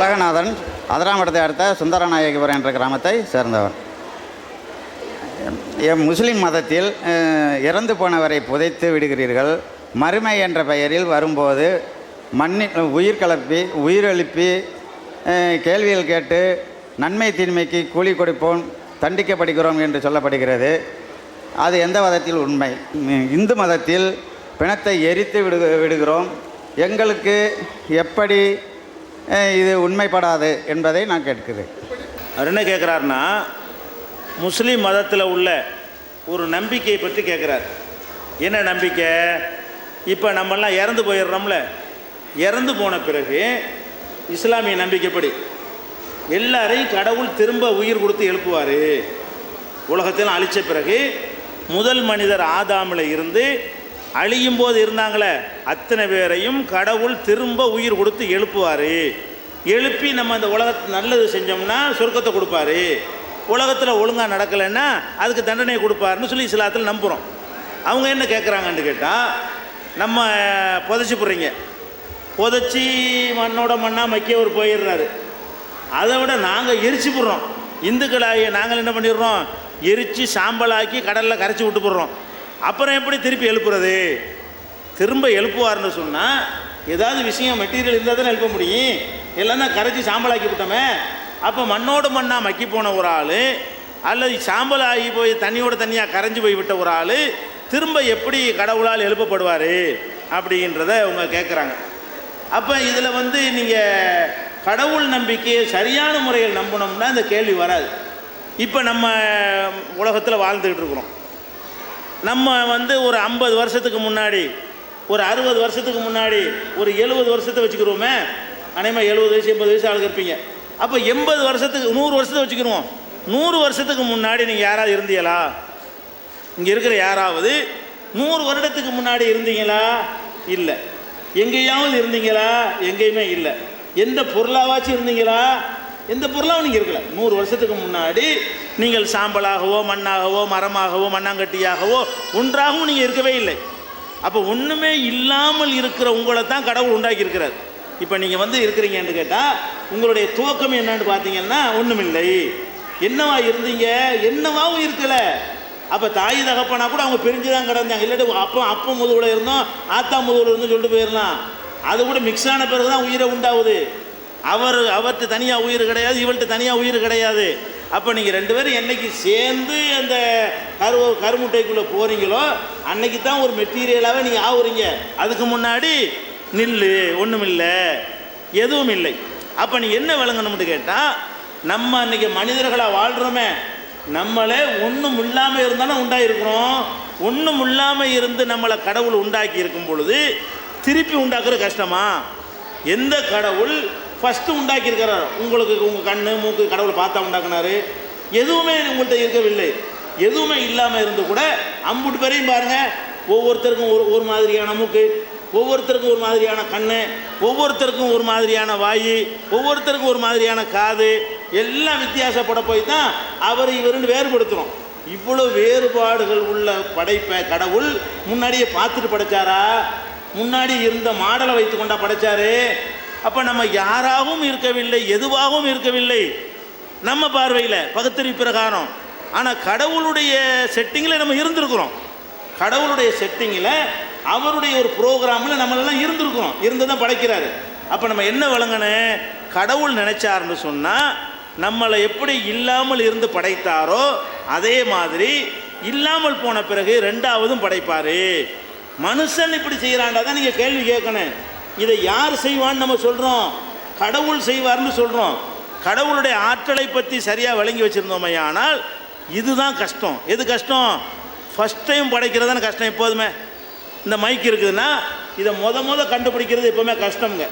உலகநாதன் அதிராமடத்தை அடுத்த சுந்தரநாயகிபுரம் என்ற கிராமத்தை சேர்ந்தவர். முஸ்லீம் மதத்தில் இறந்து போனவரை புதைத்து விடுகிறீர்கள். மறுமை என்ற பெயரில் வரும்போது உயிர் கலப்பி உயிரெழுப்பி கேள்விகள் கேட்டு நன்மை தீன்மைக்கு கூலி கொடுப்போம், தண்டிக்கப்படுகிறோம் என்று சொல்லப்படுகிறது. அது எந்த மதத்தில் உண்மை? இந்து மதத்தில் பிணத்தை எரித்து விடுகிறோம். எங்களுக்கு எப்படி இது உண்மைப்படாது என்பதை நான் கேட்கிறேன். அவர் என்ன கேட்குறாருன்னா, முஸ்லீம் மதத்தில் உள்ள ஒரு நம்பிக்கையை பற்றி கேட்குறார். என்ன நம்பிக்கை? இப்போ நம்மெல்லாம் இறந்து போயிடுறோம்ல, இறந்து போன பிறகு இஸ்லாமிய நம்பிக்கைப்படி எல்லாரையும் கடவுள் திரும்ப உயிர் கொடுத்து எழுப்புவார். உலகத்தில் அழித்த பிறகு முதல் மனிதர் ஆதாமில் இருந்து அழியும் போது இருந்தாங்களே அத்தனை பேரையும் கடவுள் திரும்ப உயிர் கொடுத்து எழுப்புவார். எழுப்பி நம்ம அந்த உலகத்து நல்லது செஞ்சோம்னா சொர்க்கத்தை கொடுப்பாரு, உலகத்தில் ஒழுங்காக நடக்கலைன்னா அதுக்கு தண்டனை கொடுப்பாருன்னு சொல்லி இஸ்லாத்தில் நம்புகிறோம். அவங்க என்ன கேட்குறாங்கன்னு கேட்டால், நம்ம புதைச்சி போடுறீங்க, புதைச்சி மண்ணோட மண்ணாக மக்கியவர் போயிடுறாரு, அதை விட நாங்கள் எரிச்சு போடுறோம். இந்துக்களாகிய நாங்கள் என்ன பண்ணிடுறோம்? எரித்து சாம்பலாக்கி கடலில் கரைச்சி விட்டு போடுறோம். அப்புறம் எப்படி திருப்பி எழுப்புறது? திரும்ப எழுப்புவார்னு சொன்னால் ஏதாவது விஷயம் மெட்டீரியல் இருந்தால் தானே எழுப்ப முடியும். எல்லாம் தான் கரைச்சி சாம்பலாக்கி விட்டோமே. அப்போ மண்ணோடு மண்ணாக மக்கி போன ஒரு ஆள் அல்லது சாம்பலாகி போய் தண்ணியோடு தண்ணியாக கரைஞ்சி போய் விட்ட ஒரு ஆள் திரும்ப எப்படி கடவுளால் எழுப்பப்படுவார் அப்படின்றத அவங்க கேட்குறாங்க. அப்போ இதில் நீங்கள் கடவுள் நம்பிக்கையை சரியான முறையில் நம்பினோம்னா இந்த கேள்வி வராது. இப்போ நம்ம உலகத்தில் வாழ்ந்துக்கிட்டு இருக்கிறோம். நம்ம ஒரு 50 வருஷத்துக்கு முன்னாடி, ஒரு 60 வருஷத்துக்கு முன்னாடி, ஒரு 70 வருஷத்தை வச்சுக்கிறோமே, அநேகமாக 70 வயசு 80 வயசு ஆளுங்க இருப்பீங்க. அப்போ 80 வருஷத்துக்கு 100 வருஷத்தை வச்சுக்கிடுவோம். 100 வருஷத்துக்கு முன்னாடி நீங்கள் யாராவது இருந்தீங்களா? இங்கே இருக்கிற யாராவது 100 வருடத்துக்கு முன்னாடி இருந்தீங்களா? இல்லை. எங்கேயாவது இருந்தீங்களா? எங்கேயுமே இல்லை. எந்த பொருளாவாச்சும் இருந்தீங்களா? எந்த பொருளாகவும் நீங்கள் இருக்கல. 100 வருஷத்துக்கு முன்னாடி நீங்கள் சாம்பலாகவோ மண்ணாகவோ மரமாகவோ மண்ணாங்கட்டியாகவோ ஒன்றாகவும் நீங்கள் இருக்கவே இல்லை. அப்போ ஒன்றுமே இல்லாமல் இருக்கிற உங்களை தான் கடவுள் உண்டாக்கி இருக்கிறார். இப்போ நீங்கள் இருக்கிறீங்கன்னு கேட்டால் உங்களுடைய துவக்கம் என்னன்னு பார்த்தீங்கன்னா ஒன்றுமில்லை. என்னவா இருந்தீங்க? என்னவாகவும் இருக்கலை. அப்போ தாய் தகப்பனா கூட அவங்க பிரிஞ்சு தான் கிடந்தாங்க. இல்லாட்டி அப்போ முதுகுல இருந்தோம், ஆத்தா முதுகுல இருந்தோம் சொல்லிட்டு போயிடலாம். அது கூட மிக்ஸ் ஆன பிறகு தான் உயிரை உண்டாகுது. அவர்கிட்ட தனியாக உயிர் கிடையாது, இவள்கிட்ட தனியாக உயிர் கிடையாது. அப்போ நீங்கள் 2 பேரும் என்னைக்கு சேர்ந்து அந்த கருமுட்டைக்குள்ளே போகிறீங்களோ அன்னைக்கு தான் ஒரு மெட்டீரியலாகவே நீங்கள் ஆகுறீங்க. அதுக்கு முன்னாடி நில்லு, ஒன்றும் இல்லை, எதுவும் இல்லை. அப்போ நீங்கள் என்ன விளங்கணும்னு கேட்டால், நம்ம அன்றைக்கி மனிதர்களாக வாழ்கிறோமே, நம்மளே ஒன்றும் இல்லாமல் இருந்தாலும் உண்டாகிருக்கிறோம். ஒன்றும் இல்லாமல் இருந்து நம்மளை கடவுள் உண்டாக்கி இருக்கும் பொழுது திருப்பி உண்டாக்குற கஷ்டமா? எந்த கடவுள் ஃபஸ்ட்டு உண்டாக்கியிருக்கிறார்? உங்களுக்கு உங்கள் கண் மூக்கு கடவுள் பார்த்தா உண்டாக்குனாரு. எதுவுமே உங்கள்கிட்ட இருக்கவில்லை. எதுவுமே இல்லாமல் இருந்து கூட அம்புட்டு பேரையும் பாருங்கள், ஒவ்வொருத்தருக்கும் ஒரு மாதிரியான மூக்கு, ஒவ்வொருத்தருக்கும் ஒரு மாதிரியான கண், ஒவ்வொருத்தருக்கும் ஒரு மாதிரியான வாய், ஒவ்வொருத்தருக்கும் ஒரு மாதிரியான காது, எல்லாம் வித்தியாசப்பட போய் தான் அவர் இவருன்னு வேறுபடுத்துகிறோம். இவ்வளோ வேறுபாடுகள் உள்ள படைப்பை கடவுள் முன்னாடியே பார்த்துட்டு படைச்சாரா? முன்னாடி இருந்த மாடலை வைத்து கொண்டா படைச்சாரு? அப்போ நம்ம யாராகவும் இருக்கவில்லை, எதுவாகவும் இருக்கவில்லை நம்ம பார்வையில் பகுத்தறிவு பிரகாரம். ஆனால் கடவுளுடைய செட்டிங்கில் நம்ம இருந்திருக்கிறோம். கடவுளுடைய செட்டிங்கில் அவருடைய ஒரு ப்ரோக்ராமில் நம்மளெல்லாம் இருந்திருக்கிறோம். இருந்து தான் படைக்கிறாரு. அப்போ நம்ம என்ன விளங்கணும்? கடவுள் நினைச்சாருன்னு சொன்னால் நம்மளை எப்படி இல்லாமல் இருந்து படைத்தாரோ அதே மாதிரி இல்லாமல் போன பிறகு 2ஆவதும் படைப்பார். மனுஷன் இப்படி செய்கிறாண்டா தான் நீங்கள் கேள்வி கேட்கணும். இதை யார் செய்வான்னு நம்ம சொல்கிறோம்? கடவுள் செய்வார்னு சொல்கிறோம். கடவுளுடைய ஆற்றலை பற்றி சரியாக விளங்கி வச்சுருந்தோமே, ஆனால் இதுதான் கஷ்டம். எது கஷ்டம்? ஃபஸ்ட் டைம் படைக்கிறதான கஷ்டம். எப்போதுமே இந்த மைக் இருக்குதுன்னா இதை முத கண்டுபிடிக்கிறது எப்போவுமே கஷ்டம்ங்க.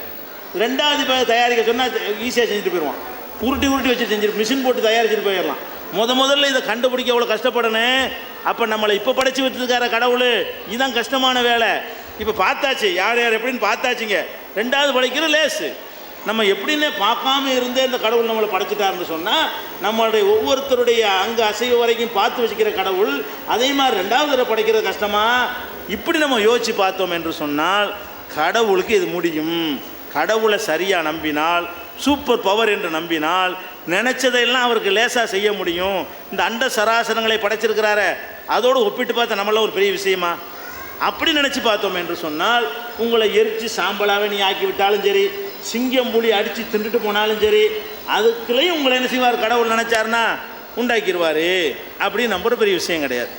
2வது தயாரிக்க சொன்னால் ஈஸியாக செஞ்சுட்டு போயிடுவான். உருட்டி வச்சு செஞ்சுட்டு மிஷின் போட்டு தயாரிச்சுட்டு போயிடலாம். முதல்ல இதை கண்டுபிடிக்க எவ்வளோ கஷ்டப்படணும். அப்போ நம்மளை இப்போ படைச்சி வச்சுருக்கார கடவுள், இதுதான் கஷ்டமான வேலை. இப்போ பார்த்தாச்சு யார் எப்படின்னு பார்த்தாச்சுங்க. 2வது படைக்கிற லேஸு. நம்ம எப்படின்னு பார்க்காம இருந்தே இந்த கடவுள் நம்மளை படைச்சிட்டாருன்னு சொன்னால் நம்மளுடைய ஒவ்வொருத்தருடைய அங்கே அசைவு வரைக்கும் பார்த்து வச்சுக்கிற கடவுள் அதே மாதிரி 2வது தடவை படைக்கிறது கஷ்டமா? இப்படி நம்ம யோசித்து பார்த்தோம் என்று சொன்னால் கடவுளுக்கு இது முடியும். கடவுளை சரியாக நம்பினால் சூப்பர் பவர் என்று நம்பினால் நினச்சதையெல்லாம் அவருக்கு லேசாக செய்ய முடியும். இந்த அண்ட சராசரங்களை படைச்சிருக்கிறார அதோடு ஒப்பிட்டு பார்த்தா நம்மளாம் ஒரு பெரிய விஷயமா அப்படி நினச்சி பார்த்தோம் என்று சொன்னால், உங்களை எரித்து சாம்பலாகவே நீ ஆக்கி விட்டாலும் சரி, சிங்கம் புலி அடித்து தின்றுட்டு போனாலும் சரி, அதுக்குள்ளேயும் உங்களை என்ன செய்வார் கடவுள் நினச்சாருன்னா உண்டாக்கிடுவார். அப்படி நம்புற பெரிய விஷயம் கிடையாது.